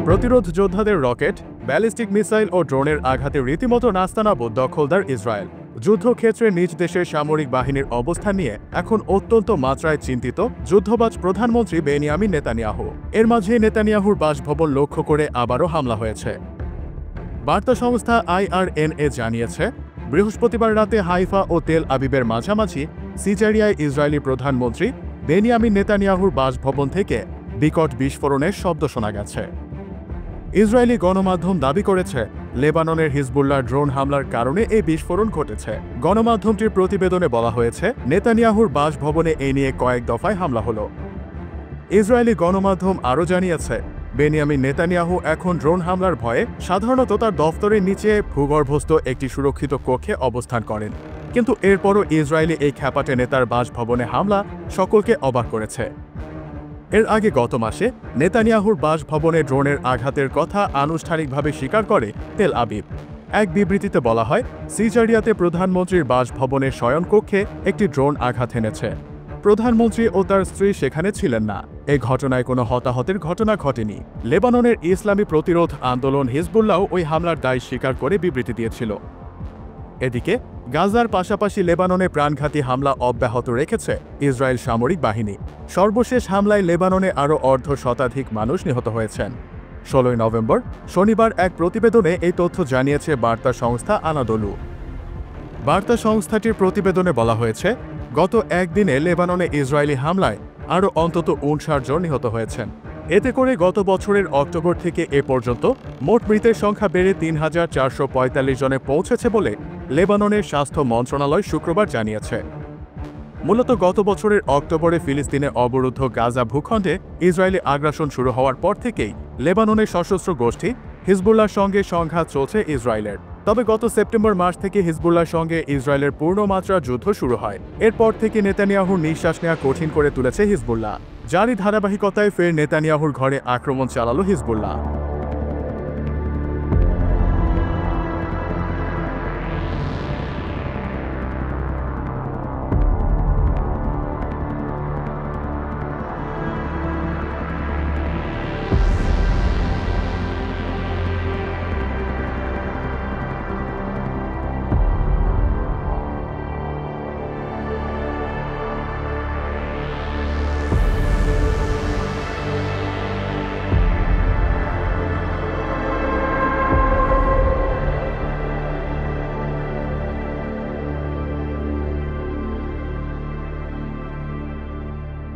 প্রতিরোধ যোদ্ধাদের rocket, ballistic missile ও ড্রোনের আঘাতে রীতিমতো নাস্তানাবুদ দখলদার ইসরায়েল। যুদ্ধক্ষেত্রে নিজ দেশের সামরিক বাহিনীর অবস্থান নিয়ে এখন অত্যন্ত মাত্রায় চিন্তিত যুদ্ধবাজ প্রধানমন্ত্রী বেনিয়ামিন নেতানিয়াহু। এর মাঝে নেতানিয়াহুর বাসভবন লক্ষ্য করে আবারও হামলা হয়েছে। বার্তা সংস্থা IRNA জানিয়েছে, বৃহস্পতিবার রাতে হাইফা ও তেল আবিবের মাঝামাঝি সিজারিয়ায় ইসরায়েলি প্রধানমন্ত্রী বেনিয়ামিন নেতানিয়াহুর বাসভবন থেকে বিকট বিস্ফোরণের শব্দ শোনা গেছে। ইসরায়েলি গণমাধ্যম দাবি করেছে, লেবাননের হিজবুল্লাহ ড্রোন হামলার কারণে এই বিস্ফোরণ ঘটেছে। গণমাধ্যমটির প্রতিবেদনে বলা হয়েছে, নেতানিয়াহুর বাসভবনে এই নিয়ে কয়েক দফায় হামলা হলো। ইসরায়েলি গণমাধ্যম আরও জানিয়েছে, বেনিয়ামিন নেতানিয়াহু এখন ড্রোন হামলার ভয়ে সাধারণত তার দফতরের নিচে ভূগর্ভস্থ একটি সুরক্ষিত কক্ষে অবস্থান করেন। কিন্তু এরপরও ইসরায়েলি এই খ্যাপাটে নেতার বাসভবনে হামলা সকলকে অবাক করেছে। এর আগে গত মাসে নেতানিয়াহুর বাসভবনে ড্রোনের আঘাতের কথা আনুষ্ঠানিকভাবে স্বীকার করে তেল আবিব। এক বিবৃতিতে বলা হয়, সিজারিয়াতে প্রধানমন্ত্রীর বাসভবনের শয়নকক্ষে একটি ড্রোন আঘাত এনেছে। প্রধানমন্ত্রী ও তার স্ত্রী সেখানে ছিলেন না। এই ঘটনায় কোনো হতাহতের ঘটনা ঘটেনি। লেবাননের ইসলামী প্রতিরোধ আন্দোলন হিজবুল্লাহ ওই হামলার দায় স্বীকার করে বিবৃতি দিয়েছিল। এদিকে গাজার পাশাপাশি লেবাননে প্রাণঘাতী হামলা অব্যাহত রেখেছে ইসরায়েল সামরিক বাহিনী। সর্বশেষ হামলায় লেবাননে আরও অর্ধশতাধিক মানুষ নিহত হয়েছেন। 16 নভেম্বর শনিবার এক প্রতিবেদনে এই তথ্য জানিয়েছে বার্তা সংস্থা আনাদোলু। বার্তা সংস্থাটির প্রতিবেদনে বলা হয়েছে, গত একদিনে লেবাননে ইসরায়েলি হামলায় আরও অন্তত 59 জন নিহত হয়েছেন। এতে করে গত বছরের অক্টোবর থেকে এ পর্যন্ত মোট মৃতের সংখ্যা বেড়ে 3445 জনে পৌঁছেছে বলে লেবাননের স্বাস্থ্য মন্ত্রণালয় শুক্রবার জানিয়েছে। মূলত গত বছরের অক্টোবরে ফিলিস্তিনে অবরুদ্ধ গাজা ভূখণ্ডে ইসরায়েলি আগ্রাসন শুরু হওয়ার পর থেকেই লেবাননের সশস্ত্র গোষ্ঠী হিজবুল্লাহর সঙ্গে সংঘাত চলছে ইসরায়েলের। তবে গত সেপ্টেম্বর মাস থেকে হিজবুল্লাহর সঙ্গে ইসরায়েলের পূর্ণমাত্রা যুদ্ধ শুরু হয়। এরপর থেকে নেতানিয়াহুর নিঃশ্বাস নেওয়া কঠিন করে তুলেছে হিজবুল্লাহ। যারই ধারাবাহিকতায় ফের নেতানিয়াহুর ঘরে আক্রমণ চালালো হিজবুল্লাহ।